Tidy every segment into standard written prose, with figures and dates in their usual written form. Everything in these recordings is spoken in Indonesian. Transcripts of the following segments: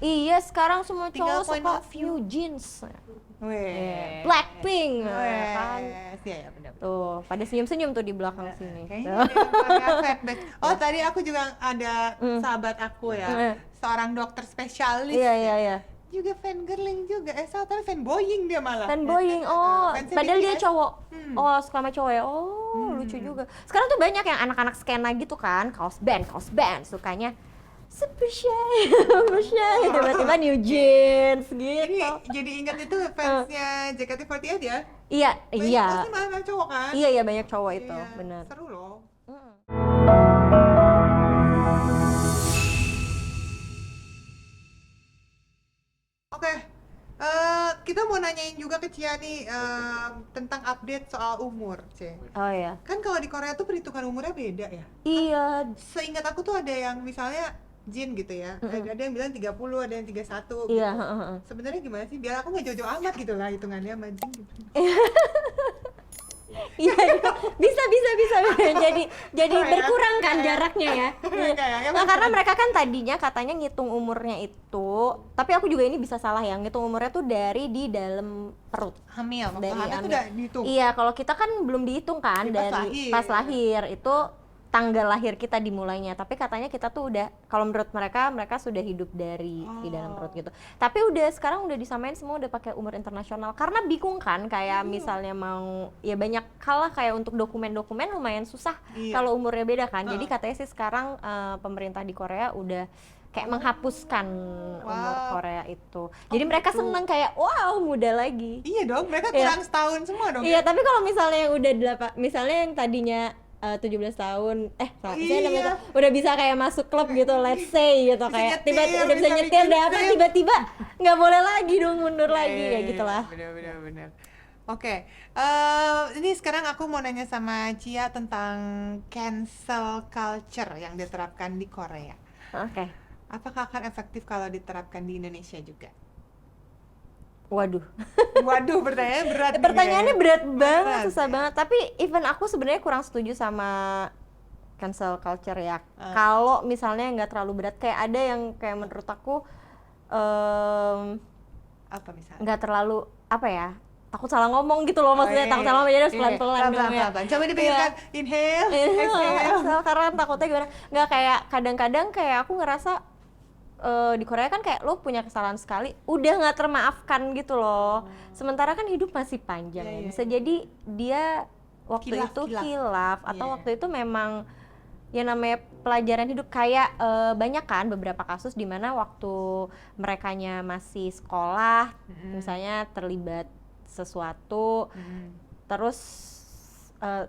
Iya, sekarang semua Tinggal cowok point suka of view. view jeans. Weh. Blackpink kan. Iya, benar. Tuh, pada senyum-senyum tuh di belakang sini. Kayaknya dia Korea fanbase. Oh, tadi aku juga ada sahabat aku ya, seorang dokter spesialis. Iya. Juga fangirling juga. Tapi fanboying dia malah. Fanboying, Fansnya padahal dia BTS. cowok. Oh, suka sama cowok ya. Lucu juga. Sekarang tuh banyak yang anak-anak skena gitu kan, kaos band, sukanya super shy, tiba-tiba new jeans gitu. Jadi ingat itu fansnya JKT48 ya? Iya. Pasti malah cowok kan? Iya, banyak cowok itu, Iya, benar. seru loh. Oke, kita mau nanyain juga ke Cia nih tentang update soal umur, C. Oh ya. Kan kalau di Korea tuh perhitungan umurnya beda ya? Iya. Seingat aku tuh ada yang misalnya Jin gitu ya, ada yang bilang 30, ada yang 31 Iya, gitu. Sebenarnya gimana sih? Biar aku nggak jauh-jauh amat gitu lah hitungannya sama Jin gitu. Iya, bisa. Jadi berkurang kan jaraknya ya. Nah, karena mereka kan tadinya katanya ngitung umurnya itu, tapi aku juga ini bisa salah ya, ngitung umurnya tuh dari di dalam perut. Hamil, Dari hamil tuh hamil. udah dihitung. Iya, kalau kita kan belum dihitung kan Pas dari lahir. pas lahir itu tanggal lahir kita dimulainya, tapi katanya kita tuh udah, kalau menurut mereka sudah hidup dari di dalam perut gitu. Tapi sekarang udah disamain semua, udah pakai umur internasional karena bingung kan, kayak misalnya mau ya banyak hal lah, kayak untuk dokumen-dokumen lumayan susah kalau umurnya beda kan. Jadi katanya sih sekarang pemerintah di Korea udah kayak menghapuskan umur Korea itu. Jadi mereka seneng kayak wow, muda lagi. Iya dong, mereka kurang setahun semua dong. Iya, tapi kalau misalnya yang udah misalnya yang tadinya 17 tahun, udah bisa kayak masuk klub gitu, let's say gitu, Bisa kayak nyetir, udah bisa bisa nyetir, bikin apa sim. tiba-tiba nggak boleh lagi dong, mundur lagi kayak gitulah. Bener. Oke, ini sekarang aku mau nanya sama Cia tentang cancel culture yang diterapkan di Korea. Oke. Apakah akan efektif kalau diterapkan di Indonesia juga? Waduh. Waduh, pertanyaannya berat. Pertanyaannya berat banget, Berat, susah ya. banget. Tapi even aku sebenarnya kurang setuju sama cancel culture ya. Kalau misalnya nggak terlalu berat, kayak ada yang kayak menurut aku Apa misalnya? nggak terlalu apa ya, takut salah ngomong gitu loh, maksudnya takut salah ngomong, jadi harus pelan-pelan ngomongnya. Coba dipikirkan, inhale, exhale. Exhale, karena takutnya gimana, nggak kayak kadang-kadang kayak aku ngerasa di Korea kan kayak lo punya kesalahan sekali udah nggak termaafkan gitu loh. Sementara kan hidup masih panjang ya, bisa jadi dia waktu itu khilaf atau waktu itu memang ya namanya pelajaran hidup, kayak banyak kan beberapa kasus di mana waktu merekanya masih sekolah misalnya terlibat sesuatu terus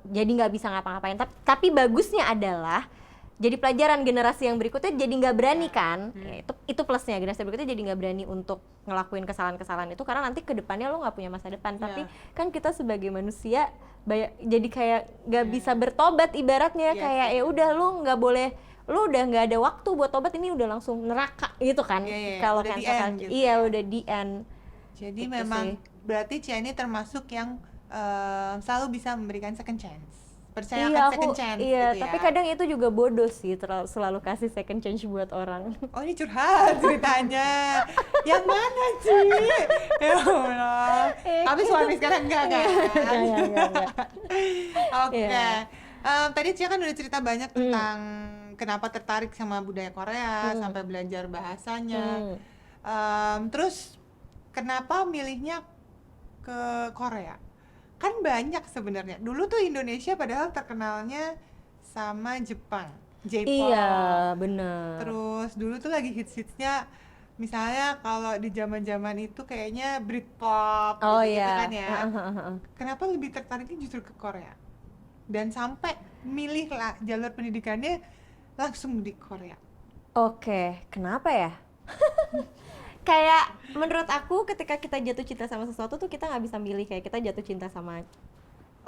jadi nggak bisa ngapa-ngapain, tapi bagusnya adalah jadi pelajaran generasi yang berikutnya jadi nggak berani kan. Ya, itu plusnya, generasi berikutnya jadi nggak berani untuk ngelakuin kesalahan-kesalahan itu karena nanti kedepannya lo nggak punya masa depan. Tapi kan kita sebagai manusia jadi kayak nggak bisa bertobat ibaratnya, kayak ya udah lo nggak boleh, lo udah nggak ada waktu buat tobat, ini udah langsung neraka gitu kan. Kalau kan gitu, iya udah di end. Jadi Itu memang sih. berarti Cia ini termasuk yang selalu bisa memberikan second chance. Percayakan second chance gitu ya. Tapi kadang itu juga bodoh sih, selalu kasih second chance buat orang. Oh, ini curhat ceritanya. Yang mana sih? Ya Allah. Tapi suami sekarang enggak kan? Enggak. Oke. Tadi Cia kan udah cerita banyak tentang kenapa tertarik sama budaya Korea, sampai belajar bahasanya. Terus kenapa milihnya ke Korea? Kan banyak sebenarnya. Dulu tuh Indonesia padahal terkenalnya sama Jepang, J-pop. Iya, bener. Terus dulu tuh lagi hits-hitsnya, misalnya kalau di zaman-zaman itu kayaknya Britpop gitu kan ya. Kenapa lebih tertariknya justru ke Korea? Dan sampai milih lah jalur pendidikannya langsung di Korea. Oke, kenapa ya? Kayak menurut aku ketika kita jatuh cinta sama sesuatu tuh kita nggak bisa milih, kayak kita jatuh cinta sama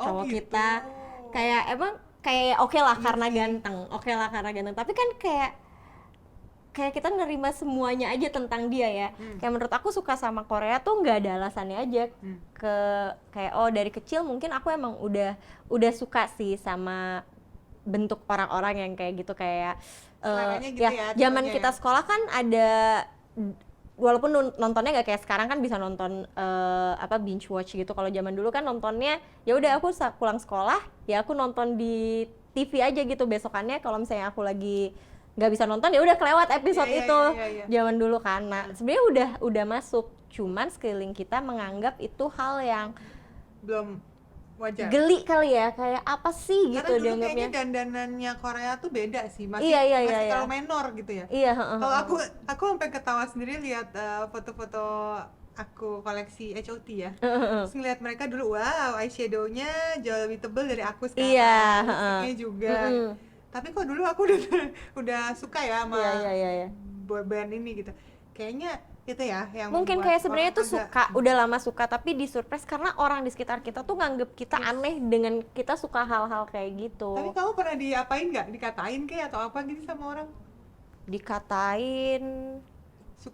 cowok kita, kayak emang kayak oke lah karena ganteng, tapi kan kayak kita nerima semuanya aja tentang dia ya. Kayak menurut aku suka sama Korea tuh nggak ada alasannya aja, kayak dari kecil mungkin aku emang udah suka sih sama bentuk orang-orang yang kayak gitu, kayak Seleranya gitu ya, zaman tipenya kita ya. sekolah kan ada walaupun nontonnya nggak kayak sekarang kan bisa nonton binge watch gitu. Kalau zaman dulu kan nontonnya ya udah aku pulang sekolah ya aku nonton di TV aja gitu, besokannya kalau misalnya aku lagi nggak bisa nonton ya udah kelewat episode itu. Zaman dulu kan. Nah, sebenarnya udah masuk, cuman sekeliling kita menganggap itu hal yang belum wajar. Geli kali ya, kayak apa sih gitu Karena dulu dianggapnya. kayaknya dandanannya Korea tuh beda sih, masih terlalu menor gitu ya. Iya, kalau aku sampai ketawa sendiri lihat foto-foto aku koleksi HOT ya. Terus ngeliat mereka dulu, wow, eyeshadow-nya jauh lebih tebal dari aku sekarang. Iya, lipstiknya juga. Tapi kok dulu aku udah suka ya sama boy band ini gitu. Kayaknya itu ya yang mungkin kayak sebenarnya tuh suka, udah lama suka, tapi di surprise karena orang di sekitar kita tuh nganggep kita aneh dengan kita suka hal-hal kayak gitu. Tapi kamu pernah diapain nggak? Dikatain kayak atau apa gitu sama orang? Dikatain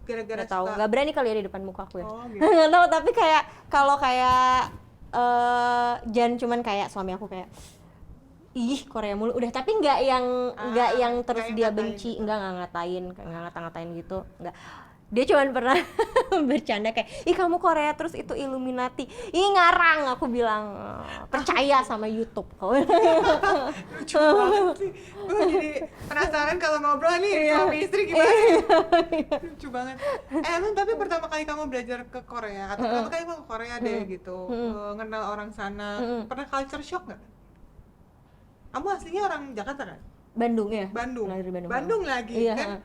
Gara-gara nggak tahu, nggak berani kali ya di depan muka aku ya. gitu. Nggak tahu, tapi kayak kalau kayak jangan cuman kayak suami aku kayak ih Korea mulu udah, tapi nggak yang terus dia benci, nggak ngata-ngatain gitu, nggak. Dia cuman pernah bercanda kayak, ih kamu Korea terus itu Illuminati, ih ngarang, aku bilang percaya sama YouTube. Lucu banget sih, gue jadi penasaran kalau ngobrol nih suami istri gimana. Lucu banget. Emang tapi pertama kali kamu belajar ke Korea atau pertama kali kamu ke Korea deh gitu, kenal orang sana, pernah culture shock nggak? Kamu aslinya orang Jakarta kan? Bandung ya? Bandung. Bandung lagi kan?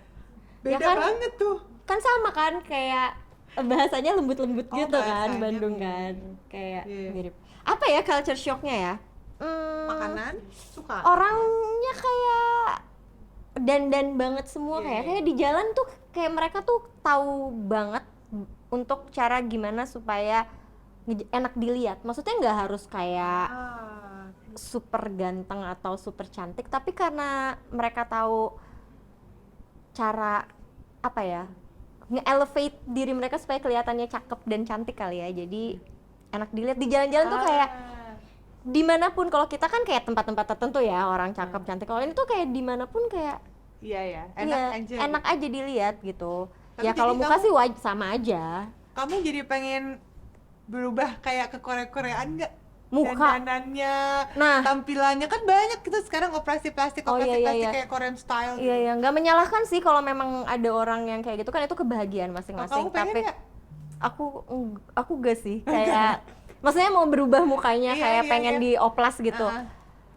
Beda ya kan, banget tuh. Kan sama kan, kayak bahasanya lembut-lembut gitu kan, Bandung kan, kayak mirip. Apa ya culture shocknya ya? Makanan suka. Orangnya kayak dandan banget semua, kayak di jalan tuh kayak mereka tuh tahu banget untuk cara gimana supaya enak dilihat. Maksudnya nggak harus kayak super ganteng atau super cantik, tapi karena mereka tahu cara apa ya, nge-elevate diri mereka supaya kelihatannya cakep dan cantik kali ya, jadi enak dilihat di jalan-jalan tuh kayak dimanapun. Kalau kita kan kayak tempat-tempat tertentu ya orang cakep cantik, kalau ini tuh kayak dimanapun kayak enak aja dilihat gitu. Tapi ya kalau muka sih sama aja. Kamu jadi pengen berubah kayak ke Korea-Koreaan nggak? Muka, dandanannya, tampilannya kan banyak gitu sekarang, operasi plastik kayak Korean style gitu. Iya, nggak menyalahkan sih kalau memang ada orang yang kayak gitu, kan itu kebahagiaan masing-masing. Tapi gak? aku gak sih, kayak maksudnya mau berubah mukanya kayak pengen dioplas gitu.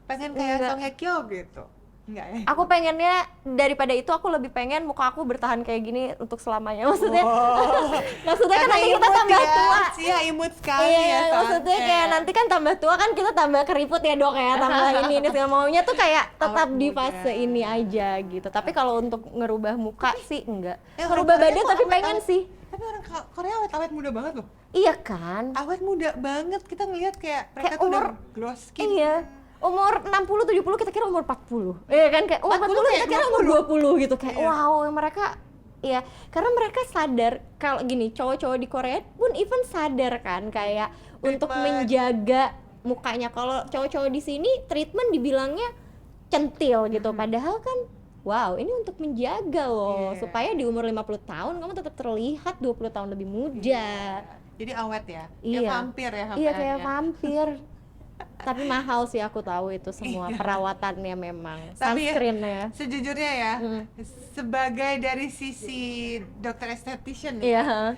Pengen kayak Song Hye Kyo gitu. Enggak ya? Aku pengennya daripada itu, aku lebih pengen muka aku bertahan kayak gini untuk selamanya. Maksudnya kan nanti kita tambah tua. Iya, imut sekali maksudnya kayak nanti kan tambah tua kan kita tambah keriput ya Dok ya, tambah ini segala maunya tuh kayak tetap di fase ini aja gitu. Tapi kalau untuk ngerubah muka sih enggak. Ngerubah badan tapi pengen sih. Tapi orang Korea awet muda banget loh. Iya kan? Awet muda banget, kita ngeliat kayak mereka tuh udah glow skin. Iya. Umur 60-70 kita kira umur 40. Iya kan, kayak umur 40 kita kira umur 20 gitu, kayak wow, mereka ya karena mereka sadar kalau gini, cowok-cowok di Korea pun even sadar kan kayak untuk menjaga mukanya. Kalau cowok-cowok di sini treatment dibilangnya centil gitu, padahal kan wow, ini untuk menjaga loh supaya di umur 50 tahun kamu tetap terlihat 20 tahun lebih muda. Jadi awet ya? Iya. Kayak vampir ya? Iya, kayak vampir. Tapi mahal sih, aku tahu itu semua perawatannya memang. Sunscreen-nya. Sejujurnya ya, sebagai dari sisi dokter esthetician ya,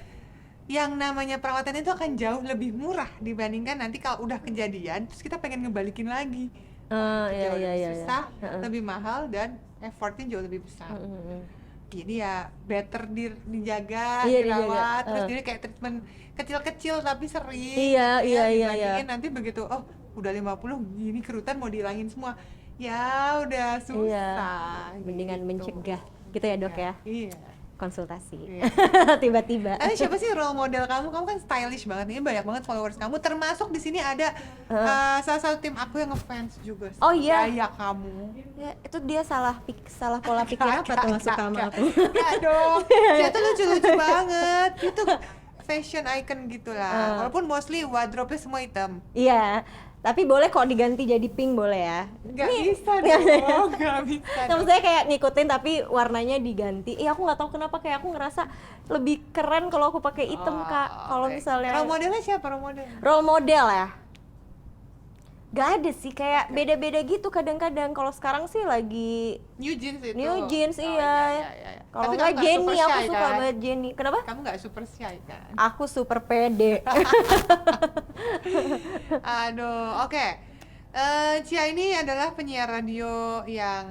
yang namanya perawatan itu akan jauh lebih murah dibandingkan nanti kalau udah kejadian terus kita pengen ngebalikin lagi. Jauh lebih susah, lebih mahal, dan effortnya jauh lebih besar. Jadi ya better dijaga, dirawat, terus jadi kayak treatment kecil-kecil tapi sering. Dibandingin nanti begitu, udah 50 gini kerutan mau dihilangin semua, ya udah susah. Mendingan mencegah gitu ya Dok ya. Iya. Konsultasi. Tiba-tiba. Siapa sih role model kamu? Kamu kan stylish banget, ini banyak banget followers kamu. Termasuk di sini ada salah satu tim aku yang ngefans juga. Oh iya. Kayak kamu. Ya, itu dia salah pola pikir apa tuh masuk sama aku. Enggak dong. Dia tuh lucu-lucu banget. Itu fashion icon gitulah. Walaupun mostly wardrobe-nya semua hitam. Iya. Tapi boleh kok diganti jadi pink, boleh ya. Nggak bisa dong, nggak bisa Nah, dong. maksudnya kayak ngikutin tapi warnanya diganti. Aku nggak tahu kenapa, kayak aku ngerasa lebih keren kalau aku pakai hitam, Kak. Kalau Oke. misalnya Role modelnya siapa role model? role model ya, gak ada sih, kayak beda-beda gitu kadang-kadang. Kalau sekarang sih lagi New Jeans itu. New Jeans, Oh, iya. iya. Kalau Tapi nggak kamu nggak Jennie, super aku shy, suka kan? banget Jennie. Kenapa? Kamu nggak super shy kan? Aku super pede. Aduh, oke. Cia ini adalah penyiar radio yang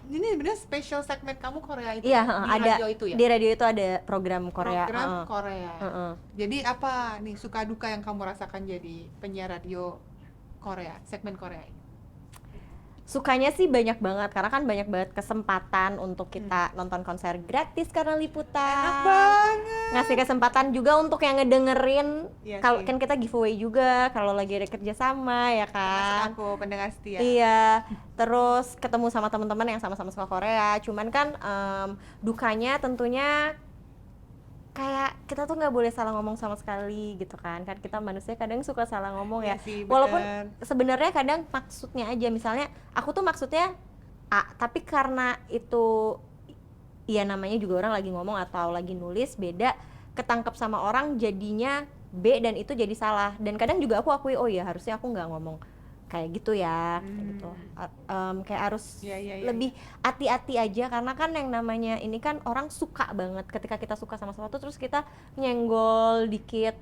ini bener special segmen kamu Korea itu Iya, di ada radio itu ya? di radio itu ada program Korea. Program heeh. Korea. Heeh. Jadi apa nih suka duka yang kamu rasakan jadi penyiar radio Korea, segmen Korea ini? Sukanya sih banyak banget, karena kan banyak banget kesempatan untuk kita nonton konser gratis karena liputan. Enak banget. Ngasih kesempatan juga untuk yang ngedengerin. Iya Kalau sih. kan kita giveaway juga kalau lagi ada kerja sama ya Termasuk kan. aku pendengar setia. Iya, terus ketemu sama teman-teman yang sama-sama suka Korea. Cuman kan dukanya tentunya kayak kita tuh nggak boleh salah ngomong sama sekali gitu kan. Kan kita manusia kadang suka salah ngomong Iya ya. sih, Walaupun bener. sebenarnya kadang maksudnya aja, misalnya aku tuh maksudnya A, tapi karena itu ya namanya juga orang lagi ngomong atau lagi nulis beda, ketangkep sama orang jadinya B dan itu jadi salah. Dan kadang juga aku akui, oh ya harusnya aku nggak ngomong kayak gitu ya, kayak gitu. Kayak harus Iya. lebih hati-hati aja, karena kan yang namanya ini kan orang suka banget ketika kita suka sama sesuatu terus kita nyenggol dikit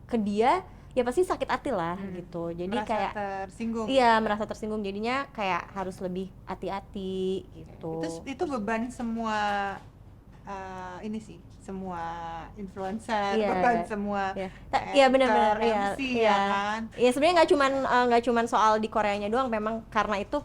ke dia, ya pasti sakit hati lah gitu. Jadi Merasa kayak tersinggung. iya, merasa tersinggung, jadinya kayak harus lebih hati-hati gitu. Itu beban semua ini sih, semua influencer, Iya. beban semua Iya. Iya benar-benar, actor, iya. MC Iya. ya kan. Iya, sebenarnya nggak cuman soal di Koreanya doang, memang karena itu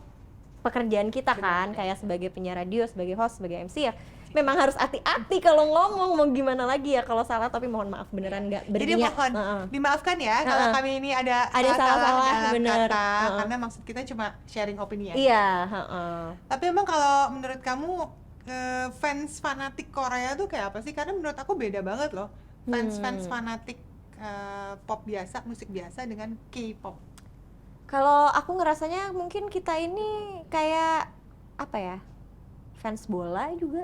pekerjaan kita kan, kayak sebagai penyiar radio, sebagai host, sebagai MC ya. Memang harus hati-hati kalau ngomong, mau gimana lagi ya kalau salah, tapi mohon maaf beneran nggak Jadi berniat. mohon dimaafkan ya kalau kami ini ada salah-salah, dalam bener. kata, karena maksud kita cuma sharing opini ya. Iya, Tapi emang kalau menurut kamu fans fanatik Korea tuh kayak apa sih? Karena menurut aku beda banget loh. Fans fanatik pop biasa, musik biasa dengan K-pop. Kalau aku ngerasanya mungkin kita ini kayak apa ya, fans bola juga.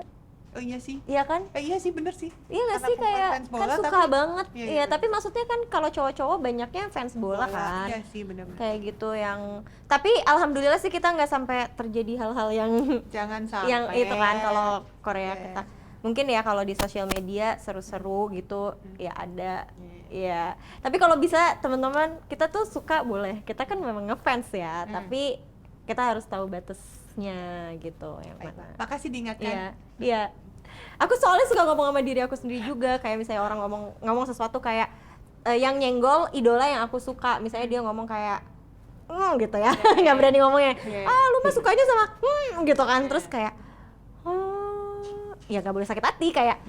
Oh iya sih. Iya kan? Iya sih, bener sih. Iya nggak Karena sih, aku bukan kayak fans bola, kan suka tapi- banget. Iya, Iya, iya. tapi maksudnya kan kalau cowok-cowok banyaknya fans bola kan. Iya sih, bener-bener. Kayak gitu yang, tapi alhamdulillah sih kita nggak sampai terjadi hal-hal yang Jangan sampai. yang itu kan. Kalau Korea Iya. kita mungkin ya kalau di sosial media seru-seru gitu ya ada. Iya. Tapi kalau bisa teman-teman, kita tuh suka boleh. Kita kan memang ngefans ya, tapi kita harus tahu batasnya gitu yang mana. Baiklah. Makasih diingatkan. Iya, iya. Aku soalnya suka ngomong sama diri aku sendiri juga, kayak misalnya orang ngomong sesuatu kayak yang nyenggol idola yang aku suka, misalnya dia ngomong kayak gitu ya, nggak berani ngomongnya, lu mah sukanya sama gitu kan, terus kayak ya nggak boleh sakit hati, kayak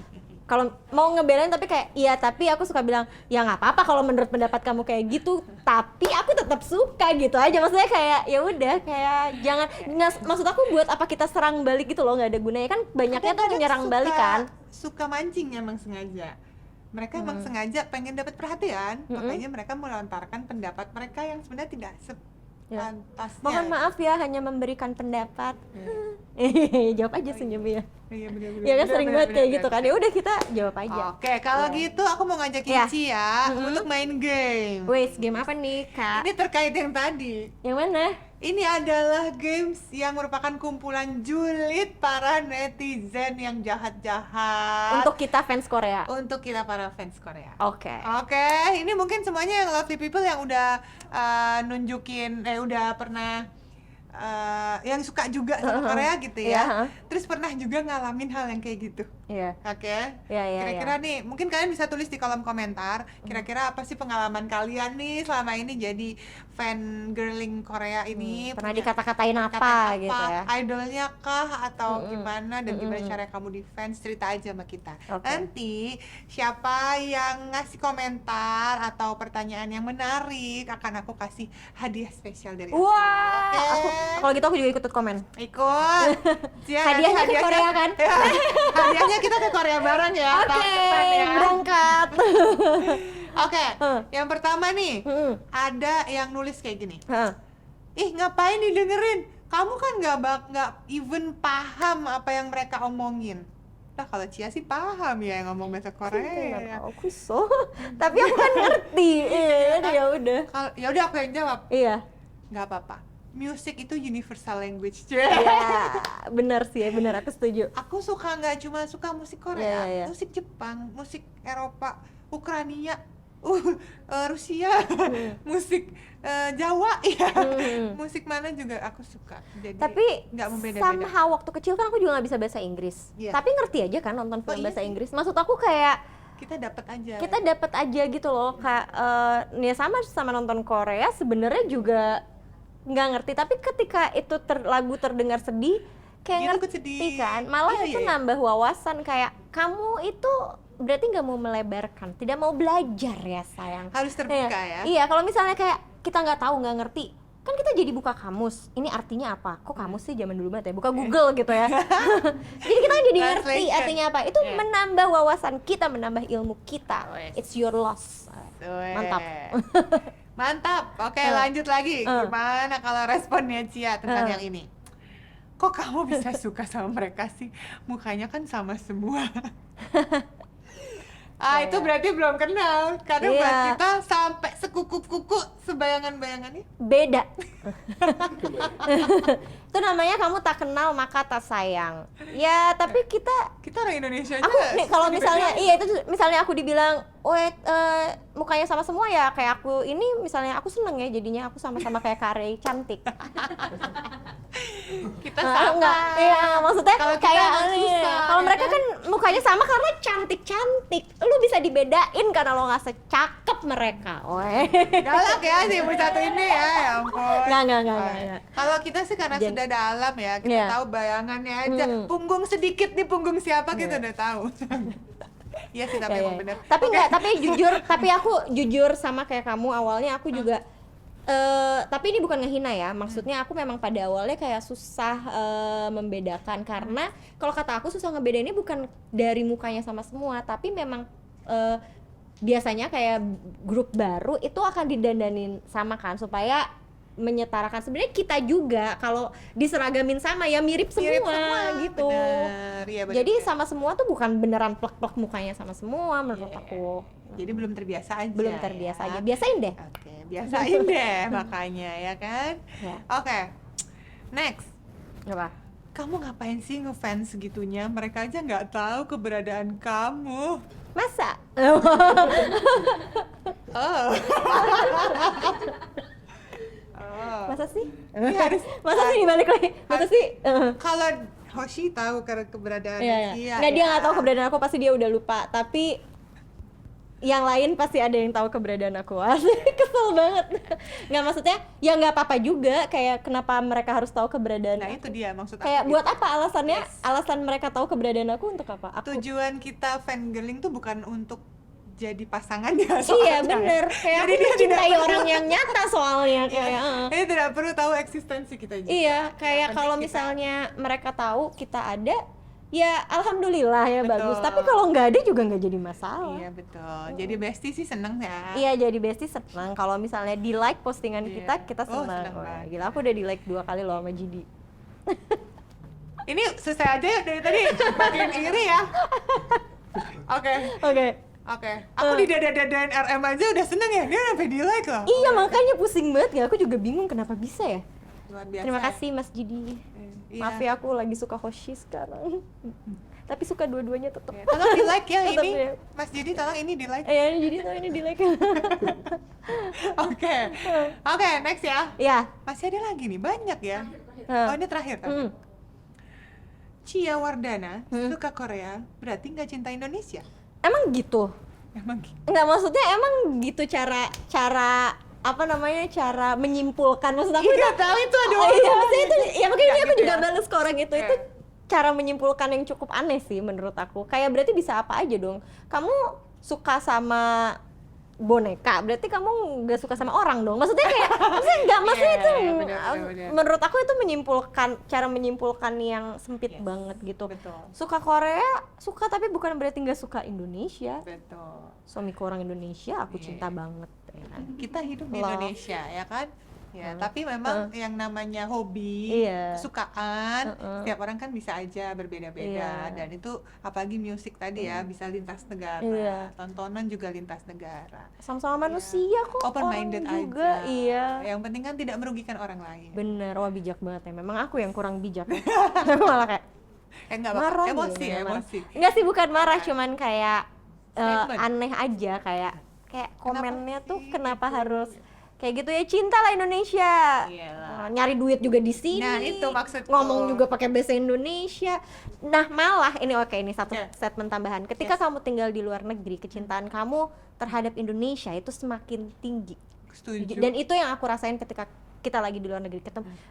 kalau mau ngebelain tapi kayak iya, tapi aku suka bilang ya nggak apa-apa kalau menurut pendapat kamu kayak gitu, tapi aku tetap suka gitu aja. Maksudnya kayak ya udah, kayak jangan maksud aku buat apa kita serang balik gitu loh, nggak ada gunanya kan, banyaknya tuh Kadang-kadang menyerang balik kan. Suka mancing emang sengaja. Mereka emang sengaja pengen dapat perhatian, makanya mereka melontarkan pendapat mereka yang sebenarnya tidak sepantasnya. Mohon maaf ya, hanya memberikan pendapat. Jawab aja senyum ya. Iya, bener-bener. Ya kan sering Bener-bener, banget kayak gitu bener-bener. kan. Ya udah kita jawab aja. Oke, kalau gitu aku mau ngajakin Iya. Cia untuk main game. Wes, game apa nih, Kak? Ini terkait yang tadi. Yang mana? Ini adalah games yang merupakan kumpulan julid para netizen yang jahat-jahat Untuk kita fans Korea. untuk kita para fans Korea. Oke. Oke, ini mungkin semuanya yang lovely people yang udah nunjukin, udah pernah yang suka juga sama Korea gitu ya. Iya, Terus pernah juga ngalamin hal yang kayak gitu. Iya. Oke. Iya. Kira-kira nih, mungkin kalian bisa tulis di kolom komentar. Kira-kira apa sih pengalaman kalian nih selama ini jadi fan girling Korea ini? Pernah Punya dikata-katain apa kata-kata gitu ya. idolnya kah atau gimana, dan gimana cara kamu di fans, cerita aja sama kita. Oke. Nanti siapa yang ngasih komentar atau pertanyaan yang menarik akan aku kasih hadiah spesial dari aku. Wah, Oke. kalau gitu aku juga ikut komen. Ikut. Cia, nanti Hadiahnya ke Korea kan? Ya, hadiahnya kita ke Korea bareng ya. Oke, Tahun depan ya. berangkat. Oke, yang pertama nih, ada yang nulis kayak gini. Ih, ngapain didengerin? Kamu kan nggak even paham apa yang mereka omongin. Nah, kalau Cia sih paham ya yang ngomong bahasa Korea. Aku tapi aku kan ngerti. Ya udah. Kalau ya udah aku yang jawab. Iya. Nggak apa-apa. Music itu universal language. Iya, benar sih, benar, aku setuju. Aku nggak cuma suka musik Korea, musik Jepang, musik Eropa, Ukraina, Rusia, musik Jawa, ya, musik mana juga aku suka. Jadi tapi nggak membeda-beda. somehow waktu kecil kan aku juga nggak bisa bahasa Inggris, tapi ngerti aja kan nonton film bahasa Inggris. Maksud aku kayak kita dapat aja gitu loh, kayak ya sama nonton Korea sebenarnya juga nggak ngerti, tapi ketika itu lagu terdengar sedih kayak ngerti kan, malah itu nambah wawasan, kayak kamu itu berarti nggak mau melebarkan, tidak mau belajar ya sayang, harus terbuka ya. Iya, kalau misalnya kayak kita nggak tahu, nggak ngerti, kan kita jadi buka kamus, ini artinya apa, kok kamus sih zaman dulu banget ya, buka Google gitu ya. Jadi kita jadi ngerti artinya apa, itu menambah wawasan kita, menambah ilmu kita. It's your loss. Mantap. Mantap. Oke, lanjut lagi. Gimana kalau responnya Cia tentang yang ini? Kok kamu bisa suka sama mereka sih? Mukanya kan sama semua. Itu berarti belum kenal. Karena buat kita sampai sekuku-kuku sebayangan-bayangannya beda. Itu namanya kamu tak kenal maka tak sayang. Ya, tapi kita orang Indonesia aja. Aku kalau misalnya itu misalnya aku dibilang, mukanya sama semua ya kayak aku ini, misalnya aku seneng ya jadinya aku sama-sama kayak Kare, cantik. Kita sama. Enggak, iya maksudnya kayak kalau mereka kan mukanya sama karena cantik-cantik. Lu bisa dibedain karena lo nggak secakep mereka. Galak ya si ibu satu ini ya ampun. Enggak. Kalau kita sih karena sudah dalam ya, kita tahu bayangannya aja. Punggung sedikit nih, punggung siapa kita udah tahu. Iya sih, tapi emang bener. Tapi aku jujur sama kayak kamu, awalnya aku juga tapi ini bukan ngehina ya, maksudnya aku memang pada awalnya kayak susah membedakan, karena kalau kata aku susah ngebedainnya bukan dari mukanya sama semua, tapi memang biasanya kayak grup baru itu akan didandanin sama kan, supaya menyetarakan. Sebenarnya kita juga kalau diseragamin sama ya mirip semua gitu. Bener, ya, bener. Jadi sama semua tuh bukan beneran plek-plek mukanya sama semua menurut aku. Jadi belum terbiasa aja. Aja. Biasain deh. Oke, biasain deh makanya ya kan. Oke. Next. Apa? Kamu ngapain sih ngefans segitunya? Mereka aja nggak tahu keberadaan kamu. Masa? Masa sih? Masa sih dibalik lagi? Masa sih? Kalau Hoshi tahu keberadaan Cia. Nggak, dia nggak tahu keberadaan aku, pasti dia udah lupa. Tapi yang lain pasti ada yang tahu keberadaan aku. Kesel banget. Nggak, maksudnya ya nggak apa-apa juga, kayak kenapa mereka harus tahu keberadaan aku. Itu dia maksud aku. Kayak buat apa alasannya? Alasan mereka tahu keberadaan aku untuk apa? Tujuan kita fangirling tuh bukan untuk jadi pasangannya. Iya bener, kayak aku mencintai orang yang nyata soalnya kayak. Ini tidak perlu tahu eksistensi kita juga. Iya, kayak kalau misalnya mereka tahu kita ada, ya alhamdulillah ya, bagus. Tapi kalau nggak ada juga nggak jadi masalah. Iya betul. Jadi bestie sih seneng ya. Iya, jadi bestie seneng. Kalau misalnya di like postingan kita seneng. Gila, aku udah di like 2 kali loh sama Jidi. Ini selesai aja ya dari tadi. Makin iri ya. Oke. Aku didada-dadain RM aja udah seneng ya. Dia sampai di like loh. Iya, makanya pusing banget ya. Aku juga bingung kenapa bisa ya. Luar biasa. Terima kasih Mas Jidi. Maaf ya, aku lagi suka Hoshi sekarang. Tapi suka dua-duanya tetap. Tolong di like ya ini. Mas Jidi tolong ini di like. Iya, Jidi tolong ini di like. Oke, next ya. Iya. Masih ada lagi nih, banyak ya. Oh, ini terakhir. Cia Wardana suka Korea, berarti nggak cinta Indonesia? Emang gitu? Nggak, maksudnya emang gitu cara apa namanya, cara menyimpulkan, maksud aku nggak tahu itu ada orang. Iya, maksudnya itu ya, makanya aku juga bales ke orang itu cara menyimpulkan yang cukup aneh sih menurut aku. Kayak berarti bisa apa aja dong, kamu suka sama boneka, berarti kamu nggak suka sama orang dong. Maksudnya kayak, maksudnya itu bener. menurut aku itu cara menyimpulkan yang sempit banget gitu. Betul. Suka Korea, suka, tapi bukan berarti nggak suka Indonesia. Betul. Suamiku orang Indonesia, aku cinta banget. Ya kan? Kita hidup di Love. Indonesia ya kan. Ya, tapi memang yang namanya hobi, Iya. kesukaan, setiap orang kan bisa aja berbeda-beda. Iya. Dan itu apalagi musik tadi ya, bisa lintas negara. Iya. Tontonan juga lintas negara. Sama-sama manusia kok. Open minded orang juga. aja. Iya. Yang penting kan tidak merugikan orang lain. Bener, wah bijak banget ya. Memang aku yang kurang bijak. Aku malah kayak Enggak marah apa-apa, emosi, gitu, marah. emosi. Enggak sih, bukan marah, cuman kayak Statement. aneh aja, kayak komennya tuh sih kenapa gitu? harus kayak gitu ya, cinta lah Indonesia. Iyalah. Nyari duit juga di sini. Nah, itu maksudku. Ngomong juga pakai bahasa Indonesia. Nah, malah ini ini satu statement tambahan. Ketika kamu tinggal di luar negeri, kecintaan kamu terhadap Indonesia itu semakin tinggi. Setuju. Dan itu yang aku rasain ketika kita lagi di luar negeri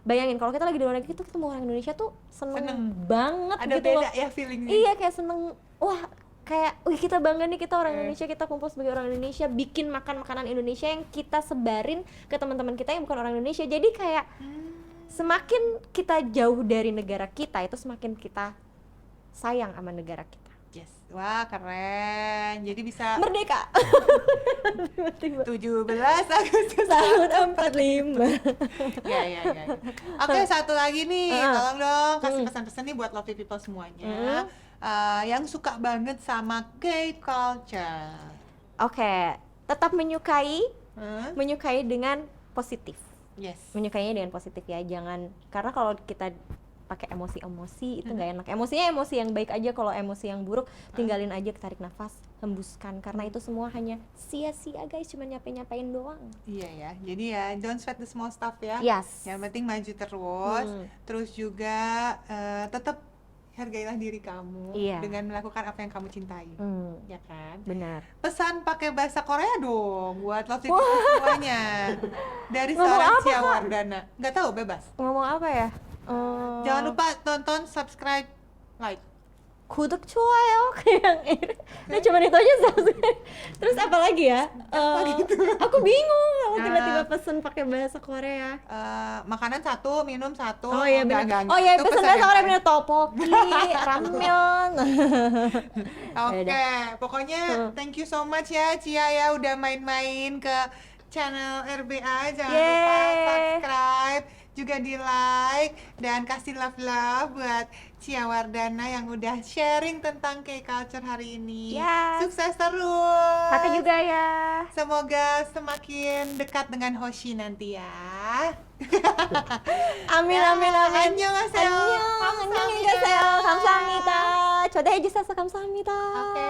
bayangin kalau kita lagi di luar negeri, kita ketemu orang Indonesia tuh seneng banget Ada gitu beda loh. ya feelingnya. Iya, kayak seneng, wah kayak wih kita bangga nih, kita orang Indonesia, kita kumpul sebagai orang Indonesia, bikin makan makanan Indonesia yang kita sebarin ke teman-teman kita yang bukan orang Indonesia. Jadi kayak semakin kita jauh dari negara kita, itu semakin kita sayang sama negara kita. Yes. Wah, keren. Jadi bisa Merdeka. 17 Agustus tahun 45. ya. Oke, satu lagi nih, tolong dong kasih pesan-pesan nih buat lovely people semuanya yang suka banget sama K-culture. Oke, tetap menyukai dengan positif. Yes. Menyukainya dengan positif ya, jangan, karena kalau kita pakai emosi-emosi itu nggak enak. Emosinya emosi yang baik aja, kalau emosi yang buruk tinggalin aja, tarik nafas, hembuskan, karena itu semua hanya sia-sia guys, cuma nyapain doang. Iya ya, jadi ya don't sweat the small stuff ya. Yes. Yang penting maju terus, terus juga tetap hargailah diri kamu dengan melakukan apa yang kamu cintai, ya kan? Benar. Pesan pakai bahasa Korea dong buat lovely people semuanya dari seorang Cia Wardana. Nggak tahu, bebas. Ngomong apa ya? Jangan lupa tonton, subscribe, like. Gu독, 좋아요, yang ini. Nah cuma itu aja subscribe. Terus apa lagi ya? Aku bingung kalau tiba-tiba pesen pakai bahasa Korea. Makanan satu, minum satu. Oh iya benar. Enggak. Oh iya, Itu pesen pesan bahasa yang Korea lain. bener, tteokbokki, ramyeon. Oke, pokoknya thank you so much ya Cia ya udah main-main ke channel RBA. Jangan lupa subscribe, juga di like dan kasih love buat Cia Wardana yang udah sharing tentang K-culture hari ini. Yes. Sukses terus. Kakak juga ya. Semoga semakin dekat dengan Hoshi nanti ya. Amin. Annyeonghaseyo. Annyeonghaseyo. 감사합니다. 초대해 주셔서 감사합니다. Oke.